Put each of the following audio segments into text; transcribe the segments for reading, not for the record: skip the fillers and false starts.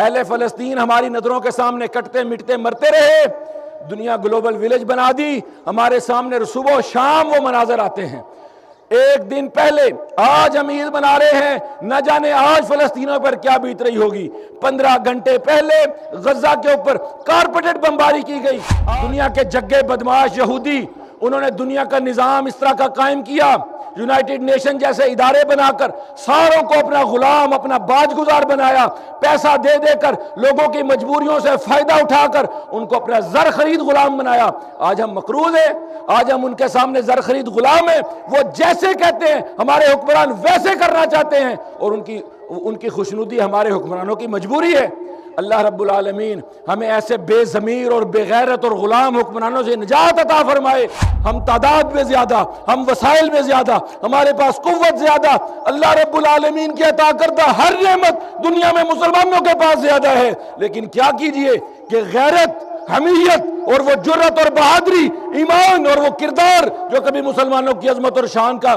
اہل فلسطین ہماری نظروں کے سامنے کٹتے مٹتے مرتے رہے، دنیا گلوبل ولیج بنا دی، ہمارے سامنے صبح و شام وہ مناظر آتے ہیں۔ ایک دن پہلے آج ہم عید منا رہے ہیں، نہ جانے آج فلسطینیوں پر کیا بیت رہی ہوگی۔ 15 گھنٹے پہلے غزہ کے اوپر کارپوریٹ بمباری کی گئی۔ دنیا کے جگے بدماش یہودی، انہوں نے دنیا کا نظام اس طرح کا قائم کیا، یونائٹڈ نیشن جیسے ادارے بنا کر ساروں کو اپنا غلام، اپنا باج گزار بنایا، پیسہ دے دے کر لوگوں کی مجبوریوں سے فائدہ اٹھا کر ان کو اپنا زر خرید غلام بنایا۔ آج ہم مقروض ہیں، آج ہم ان کے سامنے زر خرید غلام ہیں، وہ جیسے کہتے ہیں ہمارے حکمران ویسے کرنا چاہتے ہیں، اور ان کی خوشنودی ہمارے حکمرانوں کی مجبوری ہے۔ اللہ رب العالمین ہمیں ایسے بے ضمیر اور بے غیرت اور غلام حکمرانوں سے نجات عطا فرمائے۔ ہم تعداد میں زیادہ، ہم وسائل میں زیادہ، ہمارے پاس قوت زیادہ، اللہ رب العالمین کی عطا کردہ ہر نعمت دنیا میں مسلمانوں کے پاس زیادہ ہے، لیکن کیا کیجئے کہ غیرت، حمیت اور وہ جرت اور بہادری، ایمان اور وہ کردار جو کبھی مسلمانوں کی عظمت اور شان کا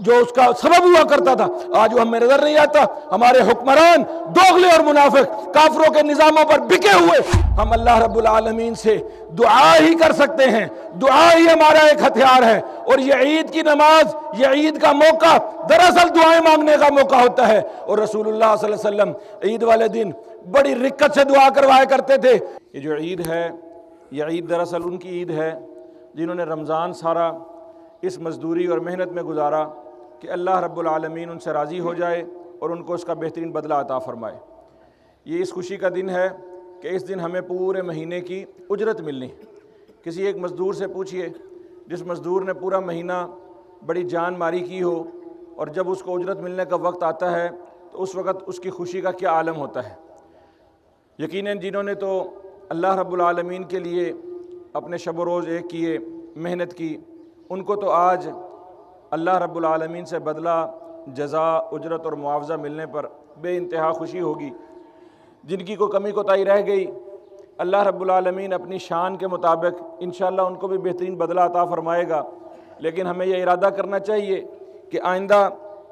جو اس کا سبب ہوا کرتا تھا، آج وہ ہمیں نظر نہیں آتا۔ ہمارے حکمران دوغلے اور منافق کافروں کے نظاموں پر بکے ہوئے۔ ہم اللہ رب العالمین سے دعا ہی کر سکتے ہیں، دعا ہی ہمارا ایک ہتھیار ہے، اور یہ عید کی نماز، یہ عید کا موقع دراصل دعائیں مانگنے کا موقع ہوتا ہے۔ اور رسول اللہ صلی اللہ علیہ وسلم عید والے دن بڑی رکت سے دعا کروایا کرتے تھے۔ یہ جو عید ہے، یہ عید دراصل ان کی عید ہے جنہوں نے رمضان سارا اس مزدوری اور محنت میں گزارا کہ اللہ رب العالمین ان سے راضی ہو جائے اور ان کو اس کا بہترین بدلہ عطا فرمائے۔ یہ اس خوشی کا دن ہے کہ اس دن ہمیں پورے مہینے کی اجرت ملنی۔ کسی ایک مزدور سے پوچھئے، جس مزدور نے پورا مہینہ بڑی جان ماری کی ہو، اور جب اس کو اجرت ملنے کا وقت آتا ہے تو اس وقت اس کی خوشی کا کیا عالم ہوتا ہے۔ یقیناً جنہوں نے تو اللہ رب العالمین کے لیے اپنے شب و روز ایک کیے، محنت کی، ان کو تو آج اللہ رب العالمین سے بدلہ، جزا، اجرت اور معاوضہ ملنے پر بے انتہا خوشی ہوگی۔ جن کی کوئی کمی کوتاہی رہ گئی، اللہ رب العالمین اپنی شان کے مطابق انشاءاللہ ان کو بھی بہترین بدلہ عطا فرمائے گا۔ لیکن ہمیں یہ ارادہ کرنا چاہیے کہ آئندہ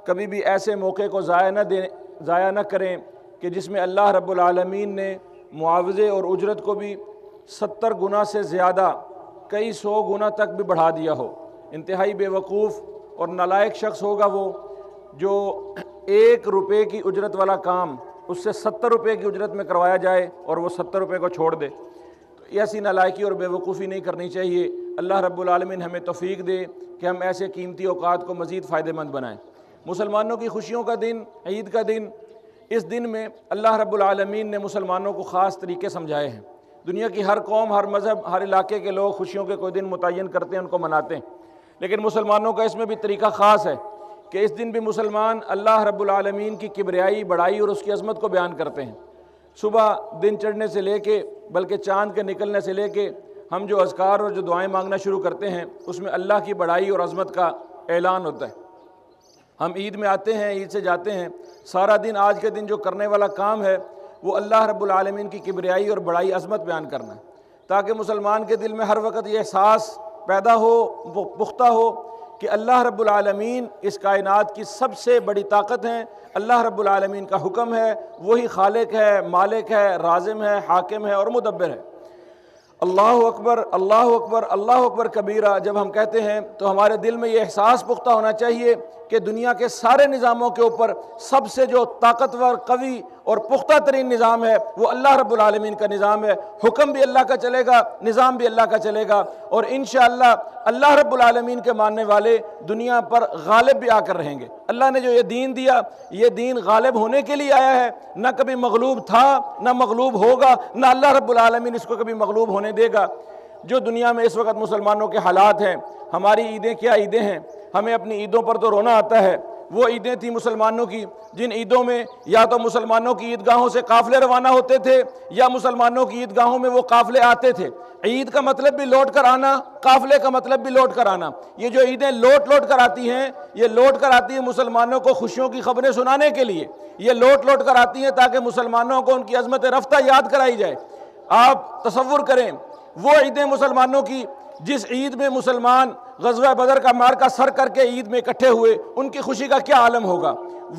کبھی بھی ایسے موقع کو ضائع نہ کریں کہ جس میں اللہ رب العالمین نے معاوضے اور اجرت کو بھی 70 گنا سے زیادہ، کئی 100 گنا تک بھی بڑھا دیا ہو۔ انتہائی بے وقوف اور نالائق شخص ہوگا وہ جو 1 روپے کی اجرت والا کام اس سے 70 روپے کی اجرت میں کروایا جائے اور وہ 70 روپے کو چھوڑ دے۔ تو ایسی نالائکی اور بے وقوفی نہیں کرنی چاہیے۔ اللہ رب العالمین ہمیں توفیق دے کہ ہم ایسے قیمتی اوقات کو مزید فائدہ مند بنائیں۔ مسلمانوں کی خوشیوں کا دن، عید کا دن، اس دن میں اللہ رب العالمین نے مسلمانوں کو خاص طریقے سمجھائے ہیں۔ دنیا کی ہر قوم، ہر مذہب، ہر علاقے کے لوگ خوشیوں کے کوئی دن متعین کرتے ہیں، ان کو مناتے ہیں، لیکن مسلمانوں کا اس میں بھی طریقہ خاص ہے کہ اس دن بھی مسلمان اللہ رب العالمین کی کبریائی، بڑائی اور اس کی عظمت کو بیان کرتے ہیں۔ صبح دن چڑھنے سے لے کے بلکہ چاند کے نکلنے سے لے کے ہم جو اذکار اور جو دعائیں مانگنا شروع کرتے ہیں، اس میں اللہ کی بڑائی اور عظمت کا اعلان ہوتا ہے۔ ہم عید میں آتے ہیں، عید سے جاتے ہیں، سارا دن آج کے دن جو کرنے والا کام ہے وہ اللہ رب العالمین کی کبریائی اور بڑائی، عظمت بیان کرنا ہے، تاکہ مسلمان کے دل میں ہر وقت یہ احساس پیدا ہو، وہ پختہ ہو کہ اللہ رب العالمین اس کائنات کی سب سے بڑی طاقت ہیں، اللہ رب العالمین کا حکم ہے، وہی خالق ہے، مالک ہے، رازم ہے، حاکم ہے اور مدبر ہے۔ اللہ اکبر، اللہ اکبر، اللہ اکبر کبیرہ جب ہم کہتے ہیں تو ہمارے دل میں یہ احساس پختہ ہونا چاہیے کہ دنیا کے سارے نظاموں کے اوپر سب سے جو طاقتور، قوی اور پختہ ترین نظام ہے وہ اللہ رب العالمین کا نظام ہے۔ حکم بھی اللہ کا چلے گا، نظام بھی اللہ کا چلے گا، اور انشاءاللہ اللہ رب العالمین کے ماننے والے دنیا پر غالب بھی آ کر رہیں گے۔ اللہ نے جو یہ دین دیا، یہ دین غالب ہونے کے لیے آیا ہے، نہ کبھی مغلوب تھا، نہ مغلوب ہوگا، نہ اللہ رب العالمین اس کو کبھی مغلوب ہونے دے گا۔ جو دنیا میں اس وقت مسلمانوں کے حالات ہیں، ہماری عیدیں کیا عیدیں ہیں، ہمیں اپنی عیدوں پر تو رونا آتا ہے۔ وہ عیدیں تھیں مسلمانوں کی جن عیدوں میں یا تو مسلمانوں کی عیدگاہوں سے قافلے روانہ ہوتے تھے یا مسلمانوں کی عیدگاہوں میں وہ قافلے آتے تھے۔ عید کا مطلب بھی لوٹ کر آنا، قافلے کا مطلب بھی لوٹ کر آنا۔ یہ جو عیدیں لوٹ کر آتی ہیں، یہ لوٹ کر آتی ہیں مسلمانوں کو خوشیوں کی خبریں سنانے کے لیے، یہ لوٹ کر آتی ہیں تاکہ مسلمانوں کو ان کی عظمت رفتہ یاد کرائی جائے۔ آپ تصور کریں وہ عیدیں مسلمانوں کی جس عید میں مسلمان غزوہ بدر کا معرکہ سر کر کے عید میں اکٹھے ہوئے، ان کی خوشی کا کیا عالم ہوگا۔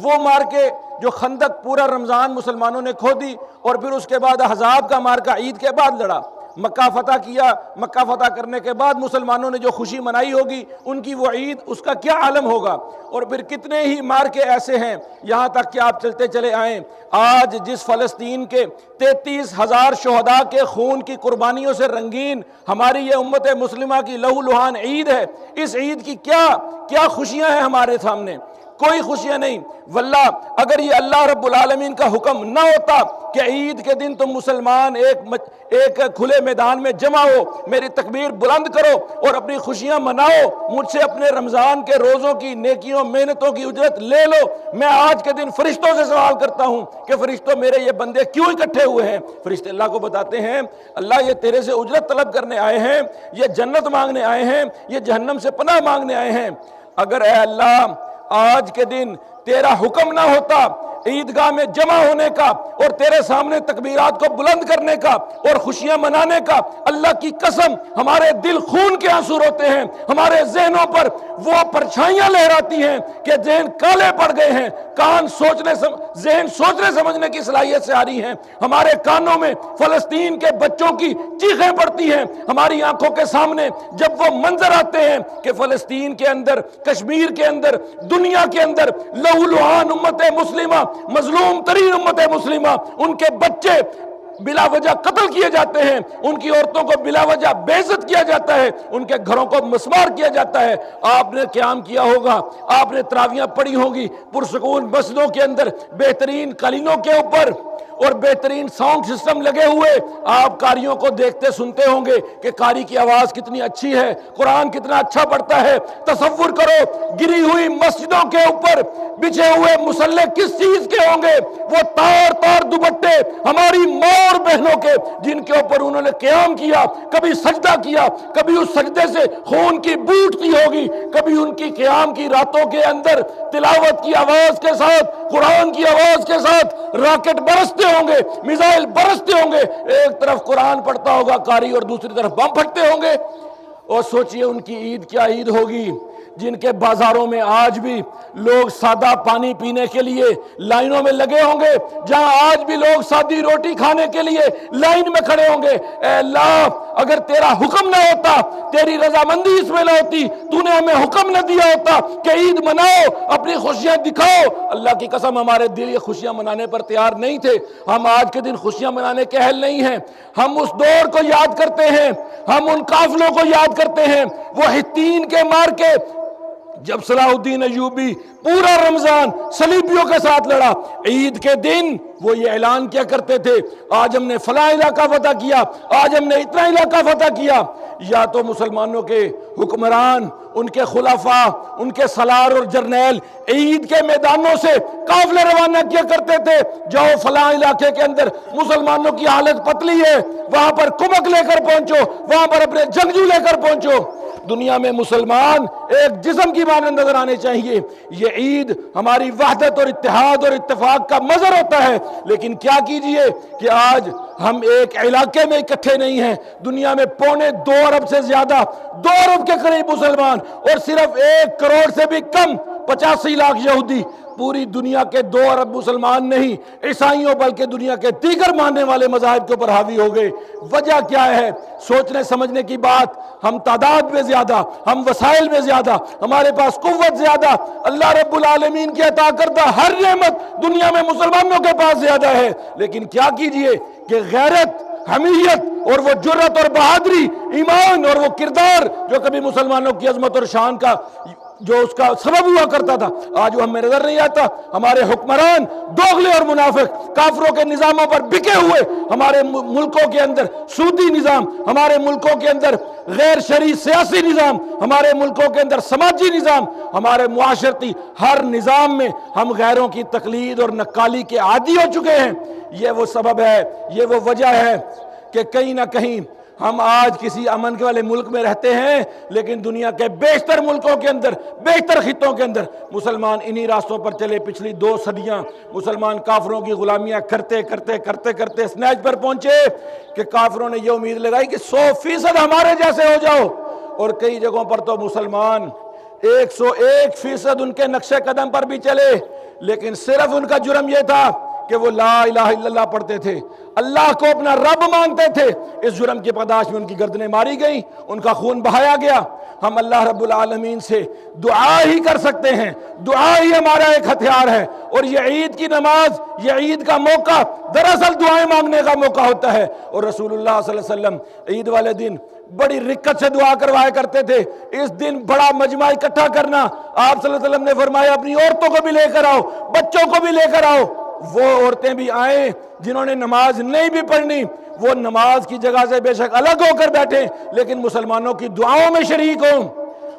وہ مار کے جو خندق پورا رمضان مسلمانوں نے کھو دی، اور پھر اس کے بعد احزاب کا مارکا عید کے بعد لڑا، مکہ فتح کیا، مکہ فتح کرنے کے بعد مسلمانوں نے جو خوشی منائی ہوگی ان کی وہ عید، اس کا کیا عالم ہوگا؟ اور پھر کتنے ہی مارکے ایسے ہیں، یہاں تک کہ آپ چلتے چلے آئیں، آج جس فلسطین کے 33,000 شہداء کے خون کی قربانیوں سے رنگین ہماری یہ امت مسلمہ کی لہو لہان عید ہے، اس عید کی کیا خوشیاں ہیں ہمارے سامنے؟ کوئی خوشیاں نہیں۔ واللہ اگر یہ اللہ رب العالمین کا حکم نہ ہوتا کہ عید کے دن تم مسلمان ایک کھلے میدان میں جمع ہو، میری تکبیر بلند کرو اور اپنی خوشیاں مناؤ، مجھ سے اپنے رمضان کے روزوں کی نیکیوں محنتوں کی اجرت لے لو، میں آج کے دن فرشتوں سے سوال کرتا ہوں کہ فرشتوں میرے یہ بندے کیوں اکٹھے ہوئے ہیں؟ فرشتے اللہ کو بتاتے ہیں اللہ یہ تیرے سے اجرت طلب کرنے آئے ہیں، یہ جنت مانگنے آئے ہیں، یہ جہنم سے پناہ مانگنے آئے ہیں۔ اگر اے اللہ آج کے دن تیرا حکم نہ ہوتا عیدگاہ میں جمع ہونے کا اور تیرے سامنے تکبیرات کو بلند کرنے کا اور خوشیاں منانے کا، اللہ کی قسم ہمارے دل خون کے آنسو روتے ہیں، ہمارے ذہنوں پر وہ پرچھائیاں لہراتی ہیں کہ ذہن کالے پڑ گئے ہیں، ذہن سوچنے سمجھنے کی صلاحیت سے آ رہی ہیں، ہمارے کانوں میں فلسطین کے بچوں کی چیخیں پڑتی ہیں، ہماری آنکھوں کے سامنے جب وہ منظر آتے ہیں کہ فلسطین کے اندر، کشمیر کے اندر، دنیا کے اندر لہو لہان امت مسلمہ، مظلوم ترین امت مسلمہ، ان کے بچے بلا وجہ قتل کیے جاتے ہیں، ان کی عورتوں کو بلا وجہ بے عزت کیا جاتا ہے، ان کے گھروں کو مسمار کیا جاتا ہے۔ آپ نے قیام کیا ہوگا، آپ نے تراویحیں پڑھی ہوگی پرسکون مسجدوں کے اندر، بہترین قالینوں کے اوپر اور بہترین ساؤنڈ سسٹم لگے ہوئے، آپ قاریوں کو دیکھتے سنتے ہوں گے کہ قاری کی آواز کتنی اچھی ہے، قرآن کتنا اچھا پڑھتا ہے۔ تصور کرو گری ہوئی مسجدوں کے اوپر بچھے ہوئے مصلے کس چیز کے ہوں گے؟ وہ تار دوپٹے ہماری ماں اور بہنوں کے، جن کے اوپر انہوں نے قیام کیا، کبھی سجدہ کیا، کبھی اس سجدے سے خون کی بو اٹھتی ہوگی، کبھی ان کی قیام کی راتوں کے اندر تلاوت کی آواز کے ساتھ، قرآن کی آواز کے ساتھ راکٹ برستے ہوں گے، میزائل برستے ہوں گے، ایک طرف قرآن پڑھتا ہوگا قاری اور دوسری طرف بم پھٹتے ہوں گے۔ اور سوچئے ان کی عید کیا عید ہوگی، جن کے بازاروں میں آج بھی لوگ سادہ پانی پینے کے لیے لائنوں میں لگے ہوں گے، جہاں آج بھی لوگ سادی روٹی کھانے کے لیے لائن میں کھڑے ہوں گے۔ اے اللہ اگر تیرا حکم نہ ہوتا، تیری رضامندی اس میں نہ ہوتی، تو نے ہمیں حکم نہ دیا ہوتا کہ عید مناؤ، اپنی خوشیاں دکھاؤ، اللہ کی قسم ہمارے دل یہ خوشیاں منانے پر تیار نہیں تھے۔ ہم آج کے دن خوشیاں منانے کے اہل نہیں ہیں۔ ہم اس دور کو یاد کرتے ہیں، ہم ان قافلوں کو یاد کرتے ہیں، وہ حطین کے مار کے جب صلاح الدین ایوبی پورا رمضان صلیبیوں کے ساتھ لڑا، عید کے دن وہ یہ اعلان کیا کرتے تھے آج ہم نے فلاں علاقہ فتح کیا، آج ہم نے اتنا علاقہ فتح کیا۔ یا تو مسلمانوں کے حکمران، ان کے خلفاء، ان کے سالار اور جرنیل عید کے میدانوں سے قافلے روانہ کیا کرتے تھے، جاؤ فلاں علاقے کے اندر مسلمانوں کی حالت پتلی ہے، وہاں پر کمک لے کر پہنچو، وہاں پر اپنے جنگجو لے کر پہنچو۔ دنیا میں مسلمان ایک جسم کی مانند نظر آنے چاہیے۔ یہ عید ہماری وحدت اور اتحاد اور اتفاق کا مظہر ہوتا ہے، لیکن کیا کیجئے کہ آج ہم ایک علاقے میں اکٹھے نہیں ہیں، دنیا میں 2.25 ارب سے زیادہ، 2 ارب کے قریب مسلمان اور صرف 1 کروڑ سے بھی کم 85 لاکھ یہودی، پوری دنیا کے 2 ارب مسلمان نہیں عیسائیوں بلکہ دنیا کے دیگر ماننے والے مذاہب کے اوپر حاوی ہو گئے۔ وجہ کیا ہے؟ سوچنے سمجھنے کی بات، ہم تعداد میں زیادہ، ہم وسائل میں زیادہ، ہمارے پاس قوت زیادہ، اللہ رب العالمین کی عطا کردہ ہر نعمت دنیا میں مسلمانوں کے پاس زیادہ ہے، لیکن کیا کیجئے کہ غیرت، حمیت اور وہ جرت اور بہادری، ایمان اور وہ کردار جو کبھی مسلمانوں کی عظمت اور شان کا جو اس کا سبب ہوا کرتا تھا، آج وہ ہمیں نظر نہیں آتا۔ ہمارے حکمران دوغلے اور منافق کافروں کے نظاموں پر بکے ہوئے، ہمارے ملکوں کے اندر سودی نظام، ہمارے ملکوں کے اندر غیر شرعی سیاسی نظام، ہمارے ملکوں کے اندر سماجی نظام، ہمارے معاشرتی ہر نظام میں ہم غیروں کی تقلید اور نقالی کے عادی ہو چکے ہیں۔ یہ وہ سبب ہے، یہ وہ وجہ ہے کہ کہیں نہ کہیں ہم آج کسی امن کے والے ملک میں رہتے ہیں، لیکن دنیا کے بیشتر ملکوں کے اندر، بیشتر خطوں کے اندر مسلمان انہی راستوں پر چلے۔ پچھلی 2 صدیاں مسلمان کافروں کی غلامیاں کرتے کرتے اس نیج پر پہنچے کہ کافروں نے یہ امید لگائی کہ 100% ہمارے جیسے ہو جاؤ، اور کئی جگہوں پر تو مسلمان 101% ان کے نقش قدم پر بھی چلے، لیکن صرف ان کا جرم یہ تھا کہ وہ لا الہ الا اللہ پڑھتے تھے، اللہ کو اپنا رب مانتے تھے۔ اس جرم کی پاداش میں ان کی گردنیں ماری گئیں، ان کا خون بہایا گیا۔ ہم اللہ رب العالمین سے دعا ہی کر سکتے ہیں، دعا ہی ہمارا ایک ہتھیار ہے، اور یہ عید کی نماز، یہ عید کا موقع دراصل دعائیں مانگنے کا موقع ہوتا ہے۔ اور رسول اللہ صلی اللہ علیہ وسلم عید والے دن بڑی رکت سے دعا کروایا کرتے تھے۔ اس دن بڑا مجمع اکٹھا کرنا، آپ صلی اللہ علیہ وسلم نے فرمایا اپنی عورتوں کو بھی لے کر آؤ، بچوں کو بھی لے کر آؤ۔ وہ عورتیں بھی آئیں جنہوں نے نماز نہیں بھی پڑھنی، وہ نماز کی جگہ سے بے شک الگ ہو کر بیٹھیں لیکن مسلمانوں کی دعاؤں میں شریک ہوں۔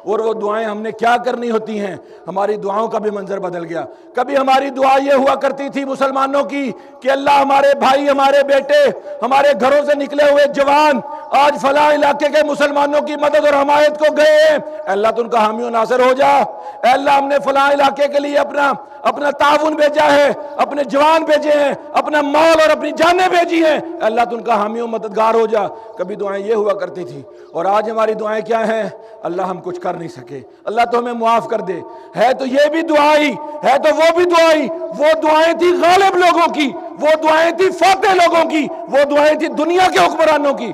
اور وہ دعائیں ہم نے کیا کرنی ہوتی ہیں، ہماری دعاؤں کا بھی منظر بدل گیا۔ کبھی ہماری دعا یہ ہوا کرتی تھی مسلمانوں کی کہ اللہ ہمارے بھائی، ہمارے بیٹے، ہمارے گھروں سے نکلے ہوئے جوان آج فلاں علاقے کے مسلمانوں کی مدد اور حمایت کو گئے ہیں، اے اللہ تو ان کا حامی و ناصر ہو جا۔ اے اللہ ہم نے فلاں علاقے کے لیے اپنا تعاون بھیجا ہے، اپنے جوان بھیجے ہیں، اپنا مال اور اپنی جانیں بھیجی ہیں، اے اللہ تو ان کا حامی و مددگار ہو جا۔ کبھی دعائیں یہ ہوا کرتی تھی، اور آج ہماری دعائیں کیا ہیں؟ اللہ ہم کچھ کر نہیں سکے، اللہ تو ہمیں معاف کر دے۔ ہے تو یہ بھی دعائی ہے، تو وہ بھی دعائی۔ وہ دعائیں تھی غالب لوگوں کی، وہ دعائیں تھی فاتح لوگوں کی، وہ دعائیں تھی دنیا کے حکمرانوں کی۔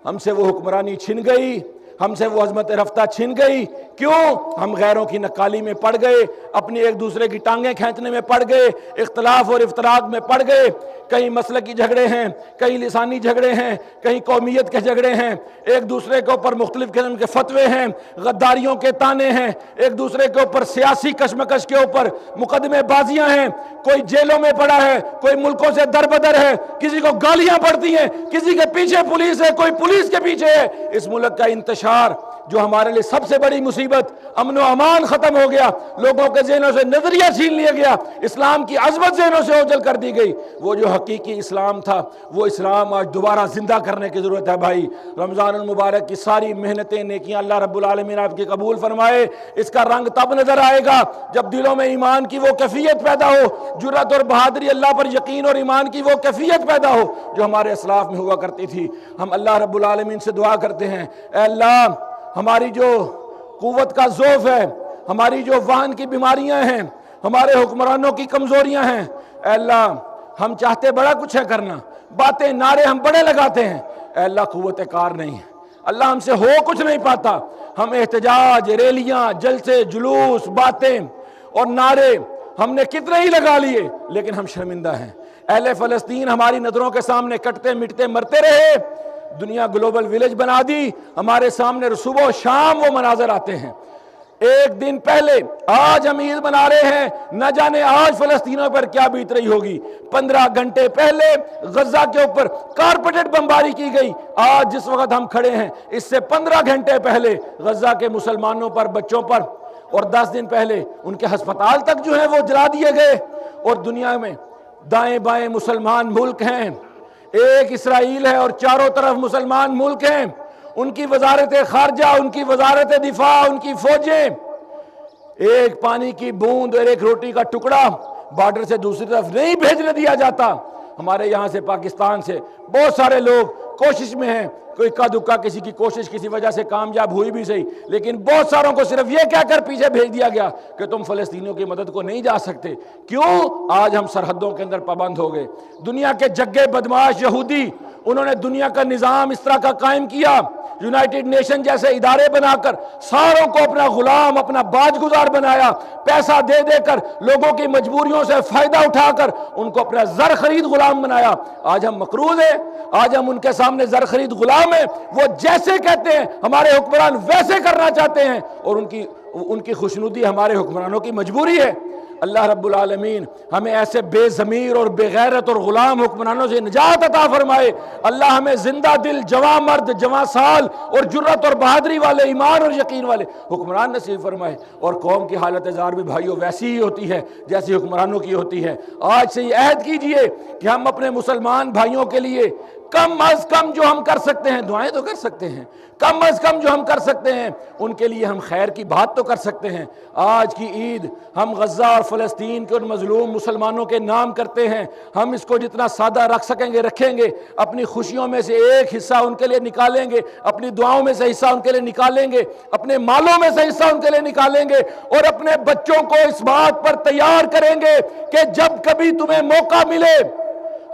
ہم سے وہ حکمرانی چھن گئی، ہم سے وہ عظمت رفتہ چھن گئی۔ کیوں؟ ہم غیروں کی نکالی میں پڑ گئے، اپنی ایک دوسرے کی ٹانگیں کھینچنے میں پڑ گئے، اختلاف اور افتراق میں پڑ گئے۔ کہیں مسلکی جھگڑے ہیں، کہیں لسانی جھگڑے ہیں، کہیں قومیت کے جھگڑے ہیں، ایک دوسرے کے اوپر مختلف قسم کے فتوے ہیں، غداریوں کے تانے ہیں، ایک دوسرے کے اوپر سیاسی کشمکش کے اوپر مقدمے بازیاں ہیں، کوئی جیلوں میں پڑا ہے، کوئی ملکوں سے دربدر ہے، کسی کو گالیاں پڑتی ہیں، کسی کے پیچھے پولیس ہے، کوئی پولیس کے پیچھے ہے۔ اس ملک کا انتشار جو ہمارے لیے سب سے بڑی مصیبت، امن و امان ختم ہو گیا، لوگوں کے ذہنوں سے نظریہ چھین لیا گیا، اسلام کی عظمت ذہنوں سے اوجھل کر دی گئی۔ وہ جو حقیقی اسلام تھا، وہ اسلام آج دوبارہ زندہ کرنے کی ضرورت ہے بھائی۔ رمضان المبارک کی ساری محنتیں، نیکیاں اللہ رب العالمین آپ کی قبول فرمائے۔ اس کا رنگ تب نظر آئے گا جب دلوں میں ایمان کی وہ کیفیت پیدا ہو، جرأت اور بہادری، اللہ پر یقین اور ایمان کی وہ کیفیت پیدا ہو جو ہمارے اسلاف میں ہوا کرتی تھی۔ ہم اللہ رب العالمین سے دعا کرتے ہیں، اے اللہ ہماری جو قوت کا ضعف ہے، ہماری جو وہن کی بیماریاں ہیں، ہمارے حکمرانوں کی کمزوریاں ہیں، اے اللہ ہم چاہتے بڑا کچھ ہے کرنا، باتیں نعرے ہم بڑے لگاتے ہیں، اے اللہ قوت کار نہیں ہے، اللہ ہم سے ہو کچھ نہیں پاتا۔ ہم احتجاج، ریلیاں، جلسے، جلوس، باتیں اور نعرے ہم نے کتنے ہی لگا لیے، لیکن ہم شرمندہ ہیں۔ اہل فلسطین ہماری نظروں کے سامنے کٹتے مٹتے مرتے رہے، دنیا گلوبل ویلیج بنا دی، ہمارے سامنے صبح و شام وہ مناظر آتے ہیں۔ ایک دن پہلے آج ہم عید منا رہے ہیں، نہ جانے آج فلسطینیوں پر کیا بیت رہی ہوگی۔ 15 گھنٹے پہلے غزہ کے اوپر کارپیٹڈ بمباری کی گئی، آج جس وقت ہم کھڑے ہیں اس سے 15 گھنٹے پہلے غزہ کے مسلمانوں پر، بچوں پر، اور 10 دن پہلے ان کے ہسپتال تک جو ہیں وہ جلا دیے گئے۔ اور دنیا میں دائیں بائیں مسلمان ملک ہیں، ایک اسرائیل ہے اور چاروں طرف مسلمان ملک ہیں، ان کی وزارت خارجہ، ان کی وزارت دفاع، ان کی فوجیں، ایک پانی کی بوند اور ایک روٹی کا ٹکڑا بارڈر سے دوسری طرف نہیں بھیجنے دیا جاتا۔ ہمارے یہاں سے پاکستان سے بہت سارے لوگ کوشش میں ہیں، کوئی اکا دکا کسی کی کوشش کسی وجہ سے کامیاب ہوئی بھی صحیح، لیکن بہت ساروں کو صرف یہ کہہ کر پیچھے بھیج دیا گیا کہ تم فلسطینیوں کی مدد کو نہیں جا سکتے۔ کیوں؟ آج ہم سرحدوں کے اندر پابند ہو گئے۔ دنیا کے جگے بدماش یہودی، انہوں نے دنیا کا نظام اس طرح کا قائم کیا، یونائٹڈ نیشن جیسے ادارے بنا کر ساروں کو اپنا غلام، اپنا باج گزار بنایا، پیسہ دے دے کر لوگوں کی مجبوریوں سے فائدہ اٹھا کر ان کو اپنا زر خرید غلام بنایا۔ آج ہم مقروض ہیں، آج ہم ان کے سامنے زر خرید غلام ہیں، وہ جیسے کہتے ہیں ہمارے حکمران ویسے کرنا چاہتے ہیں، اور ان کی خوشنودی ہمارے حکمرانوں کی مجبوری ہے۔ اللہ رب العالمین ہمیں ایسے بے ضمیر اور بے غیرت اور غلام حکمرانوں سے نجات عطا فرمائے۔ اللہ ہمیں زندہ دل، جواں مرد، جواں سال اور جرأت اور بہادری والے، ایمان اور یقین والے حکمران نصیب فرمائے۔ اور قوم کی حالت زار بھی بھائیوں ویسی ہی ہوتی ہے جیسی حکمرانوں کی ہوتی ہے۔ آج سے یہ عہد کیجئے کہ ہم اپنے مسلمان بھائیوں کے لیے کم از کم جو ہم کر سکتے ہیں، دعائیں تو کر سکتے ہیں، کم از کم جو ہم کر سکتے ہیں ان کے لیے ہم خیر کی بات تو کر سکتے ہیں۔ آج کی عید ہم غزہ اور فلسطین کے ان مظلوم مسلمانوں کے نام کرتے ہیں، ہم اس کو جتنا سادہ رکھ سکیں گے رکھیں گے، اپنی خوشیوں میں سے ایک حصہ ان کے لیے نکالیں گے، اپنی دعاؤں میں سے حصہ ان کے لیے نکالیں گے، اپنے مالوں میں سے حصہ ان کے لیے نکالیں گے، اور اپنے بچوں کو اس بات پر تیار کریں گے کہ جب کبھی تمہیں موقع ملے،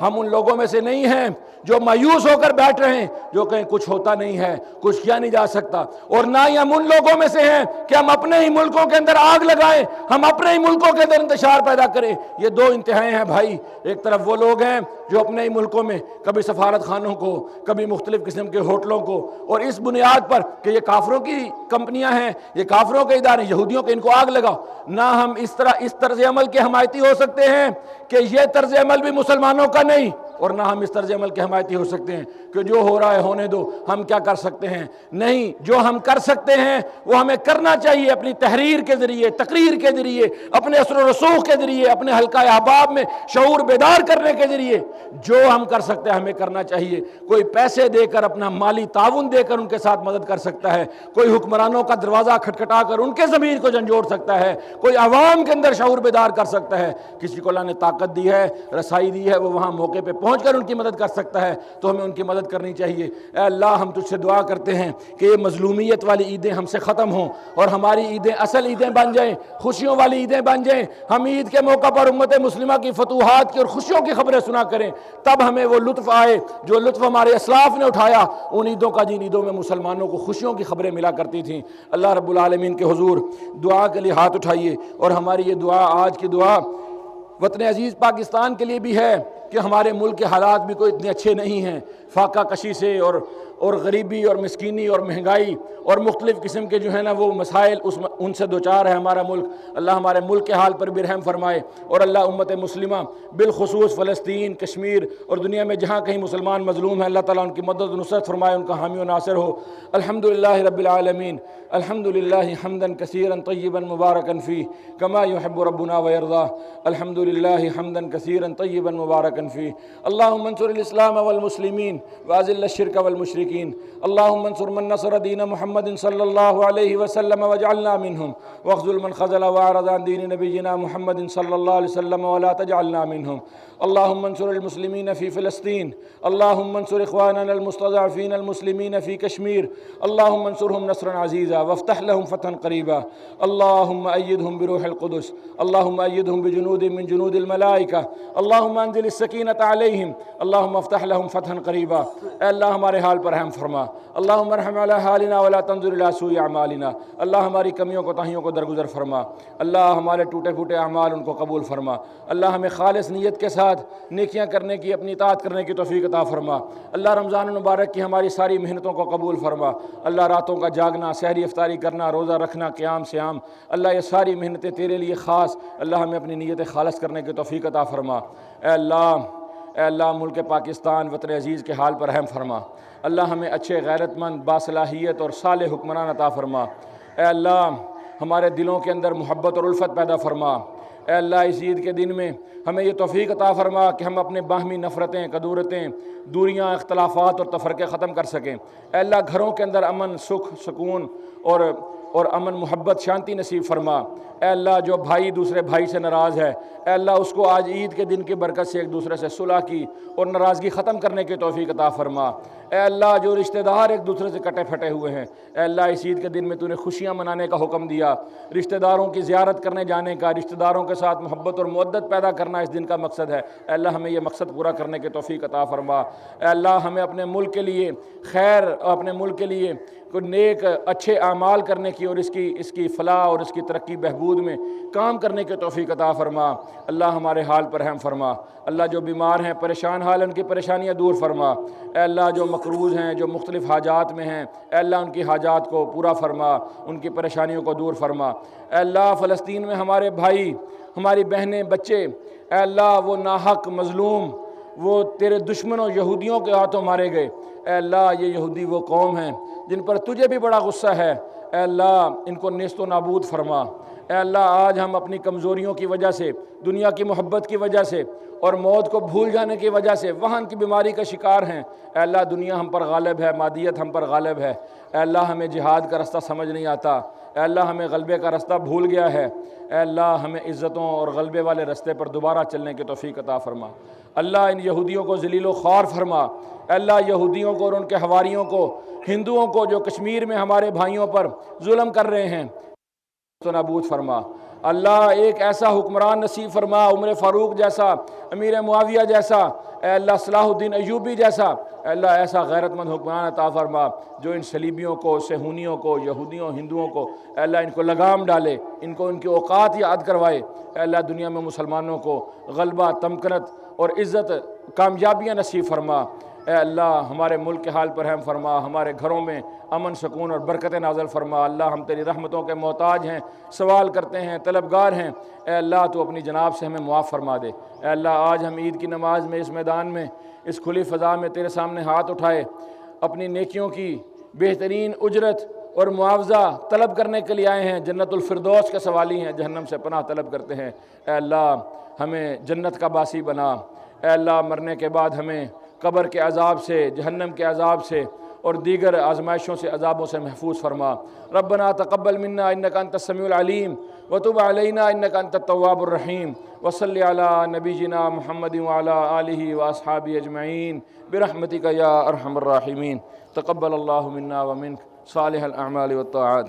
ہم ان لوگوں میں سے نہیں ہیں جو مایوس ہو کر بیٹھ رہے ہیں، جو کہیں کچھ ہوتا نہیں ہے، کچھ کیا نہیں جا سکتا، اور نہ ہی ہم ان لوگوں میں سے ہیں کہ ہم اپنے ہی ملکوں کے اندر آگ لگائیں، ہم اپنے ہی ملکوں کے اندر انتشار پیدا کریں۔ یہ دو انتہائیں ہیں بھائی، ایک طرف وہ لوگ ہیں جو اپنے ہی ملکوں میں کبھی سفارت خانوں کو، کبھی مختلف قسم کے ہوٹلوں کو، اور اس بنیاد پر کہ یہ کافروں کی کمپنیاں ہیں، یہ کافروں کے ادارے، یہودیوں کے، ان کو آگ لگاؤ۔ نہ ہم اس طرز عمل کے حمایتی ہو سکتے ہیں کہ یہ طرز عمل بھی مسلمانوں کا نہیں، اور نہ ہم اس طرز عمل کے حمایتی ہو سکتے ہیں کہ جو ہو رہا ہے ہونے دو، ہم کیا کر سکتے ہیں۔ نہیں، جو ہم کر سکتے ہیں وہ ہمیں کرنا چاہیے، اپنی تحریر کے ذریعے، تقریر کے ذریعے، اپنے اثر و رسوخ کے ذریعے، اپنے حلقہ احباب میں شعور بیدار کرنے کے ذریعے جو ہم کر سکتے ہیں ہمیں کرنا چاہیے۔ کوئی پیسے دے کر، اپنا مالی تعاون دے کر ان کے ساتھ مدد کر سکتا ہے، کوئی حکمرانوں کا دروازہ کھٹکھٹا کر ان کے ضمیر کو جھنجھوڑ سکتا ہے، کوئی عوام کے اندر شعور بیدار کر سکتا ہے، کسی کو اللہ نے طاقت دی ہے، رسائی دی ہے، وہ وہاں موقع پہ پہنچ کر ان کی مدد کر سکتا ہے تو ہمیں ان کی مدد کرنی چاہیے۔ اے اللہ، ہم تجھ سے دعا کرتے ہیں کہ یہ مظلومیت والی عیدیں ہم سے ختم ہوں اور ہماری عیدیں اصل عیدیں بن جائیں، خوشیوں والی عیدیں بن جائیں۔ ہم عید کے موقع پر امت مسلمہ کی فتوحات کی اور خوشیوں کی خبریں سنا کریں، تب ہمیں وہ لطف آئے جو لطف ہمارے اسلاف نے اٹھایا ان عیدوں کا، جن عیدوں میں مسلمانوں کو خوشیوں کی خبریں ملا کرتی تھیں۔ اللہ رب العالمین کے حضور دعا کے لیے ہاتھ اٹھائیے، اور ہماری یہ دعا، آج کی دعا وطن عزیز پاکستان کے لیے بھی ہے کہ ہمارے ملک کے حالات بھی کوئی اتنے اچھے نہیں ہیں، فاقہ کشی سے اور غریبی اور مسکینی اور مہنگائی اور مختلف قسم کے جو ہے نا وہ مسائل ان سے دوچار ہے ہمارا ملک۔ اللہ ہمارے ملک کے حال پر بھی رحم فرمائے، اور اللہ امت مسلمہ بالخصوص فلسطین، کشمیر اور دنیا میں جہاں کہیں مسلمان مظلوم ہیں، اللہ تعالیٰ ان کی مدد و نصرت فرمائے، ان کا حامی و ناصر ہو۔ الحمدللہ رب العالمین، الحمدللہ حمدا کثیرا طیبا مبارکا فیہ کما یحب ربنا ویرضا، الحمدللہ حمدا کثیرا طیبا مبارکا فیہ۔ اللہم انصر الاسلام والمسلمین واذل الشرک والمشرکین، اللہم انصر من نصر دین محمد صلی اللہ علیہ وسلم واجعلنا منہم، واخذل من خذل واعرض عن دین نبینا محمد صلی اللہ علیہ وسلم ولا تجعلنا منہم۔ اللہم انصر المسلمین فی فلسطین، اللہم انصر اخواننا المستضعفین المسلمین فی کشمیر، اللہم انصرہم نصرا عزیزا وافتح لهم فتحا قریبا، اللہم ایدہم بروح القدس، اللہم ایدہم بجنود من جنود الملائکہ، اللہم انزل السکینۃ علیہم، اللہم افتح لهم فتحا قریبا۔ اے اللہ ہمارے حال پر رحم فرما، اللہم ارحم علی حالنا ولا تنظر الی سوء اعمالنا، اللہ ہماری کمیوں کوتاہیوں کو درگزر فرما، اللہ ہمارے ٹوٹے پھوٹے اعمال ان کو قبول فرما، اللہ ہمیں خالص نیت کے ساتھ نیکیاں کرنے کی، اپنی اطاعت کرنے کی توفیق عطا فرما، اللہ رمضان المبارک کی ہماری ساری محنتوں کو قبول فرما، اللہ راتوں کا جاگنا، سحری افطاری کرنا، روزہ رکھنا، قیام سیام، اللہ یہ ساری محنتیں تیرے لیے خاص، اللہ ہمیں اپنی نیت خالص کرنے کی توفیق عطا فرما۔ اے اللہ ملک پاکستان وطن عزیز کے حال پر رحم فرما، اللہ ہمیں اچھے غیرت مند، باصلاحیت اور صالح حکمران عطا فرما۔ اے اللہ ہمارے دلوں کے اندر محبت اور الفت پیدا فرما۔ اے اللہ اس عید کے دن میں ہمیں یہ توفیق عطا فرما کہ ہم اپنے باہمی نفرتیں، کدورتیں، دوریاں، اختلافات اور تفرقے ختم کر سکیں۔ اے اللہ گھروں کے اندر امن، سکھ، سکون اور امن، محبت، شانتی نصیب فرما۔ اے اللہ جو بھائی دوسرے بھائی سے ناراض ہے، اے اللہ اس کو آج عید کے دن کی برکت سے ایک دوسرے سے صلح کی اور ناراضگی ختم کرنے کی توفیق عطا فرما۔ اے اللہ جو رشتہ دار ایک دوسرے سے کٹے پھٹے ہوئے ہیں، اے اللہ اس عید کے دن میں تو نے خوشیاں منانے کا حکم دیا، رشتہ داروں کی زیارت کرنے جانے کا، رشتہ داروں کے ساتھ محبت اور مودت پیدا کرنا اس دن کا مقصد ہے۔ اے اللہ ہمیں یہ مقصد پورا کرنے کی توفیق عطا فرما۔ اے اللہ ہمیں اپنے ملک کے لیے خیر، اپنے ملک کے لیے کوئی نیک اچھے اعمال کرنے کی اور اس کی فلاح اور اس کی ترقی بہبود میں کام کرنے کی توفیق عطا فرما۔ اللہ ہمارے حال پر رحم فرما، اللہ جو بیمار ہیں، پریشان حال، ان کی پریشانیاں دور فرما۔ اے اللہ جو مقروض ہیں، جو مختلف حاجات میں ہیں، اے اللہ ان کی حاجات کو پورا فرما، ان کی پریشانیوں کو دور فرما۔ اے اللہ فلسطین میں ہمارے بھائی، ہماری بہنیں، بچے، اے اللہ وہ ناحق مظلوم، وہ تیرے دشمنوں یہودیوں کے ہاتھوں مارے گئے۔ اے اللہ یہ یہودی وہ قوم ہیں جن پر تجھے بھی بڑا غصہ ہے، اے اللہ ان کو نیست و نابود فرما۔ اے اللہ آج ہم اپنی کمزوریوں کی وجہ سے، دنیا کی محبت کی وجہ سے اور موت کو بھول جانے کی وجہ سے وہن کی بیماری کا شکار ہیں۔ اے اللہ دنیا ہم پر غالب ہے، مادیت ہم پر غالب ہے۔ اے اللہ ہمیں جہاد کا رستہ سمجھ نہیں آتا، اے اللہ ہمیں غلبے کا رستہ بھول گیا ہے۔ اے اللہ ہمیں عزتوں اور غلبے والے رستے پر دوبارہ چلنے کی توفیق عطا فرما۔ اللہ ان یہودیوں کو ذلیل و خوار فرما۔ اے اللہ یہودیوں کو اور ان کے حواریوں کو، ہندوؤں کو جو کشمیر میں ہمارے بھائیوں پر ظلم کر رہے ہیں تو نابود فرما۔ اللہ ایک ایسا حکمران نصیب فرما، عمر فاروق جیسا، امیر معاویہ جیسا، اے اللہ صلاح الدین ایوبی جیسا، اے اللہ ایسا غیرت مند حکمران عطا فرما جو ان صلیبیوں کو، صہیونیوں کو، یہودیوں، ہندوؤں کو، اے اللہ ان کو لگام ڈالے، ان کو ان کی اوقات یاد کروائے۔ اے اللہ دنیا میں مسلمانوں کو غلبہ، تمکنت اور عزت، کامیابیاں نصیب فرما۔ اے اللہ ہمارے ملک کے حال پر رحم فرما، ہمارے گھروں میں امن، سکون اور برکتیں نازل فرما۔ اللہ ہم تیری رحمتوں کے محتاج ہیں، سوال کرتے ہیں، طلبگار ہیں۔ اے اللہ تو اپنی جناب سے ہمیں معاف فرما دے۔ اے اللہ آج ہم عید کی نماز میں اس میدان میں، اس کھلی فضا میں تیرے سامنے ہاتھ اٹھائے اپنی نیکیوں کی بہترین اجرت اور معاوضہ طلب کرنے کے لیے آئے ہیں، جنت الفردوس کے سوالی ہیں، جہنم سے پناہ طلب کرتے ہیں۔ اے اللہ ہمیں جنت کا باسی بنا۔ اے اللہ مرنے کے بعد ہمیں قبر کے عذاب سے، جہنم کے عذاب سے اور دیگر آزمائشوں سے، عذابوں سے محفوظ فرما۔ ربنا تقبل منا انک انت السمیع العلیم وتب علینا انک انت التواب الرحیم وصلی علی نبینا محمد وعلی آلہ واصحابہ اجمعین برحمتک یا ارحم الراحمین۔ تقبل اللہ منا ومنک صالح الاعمال والطاعات۔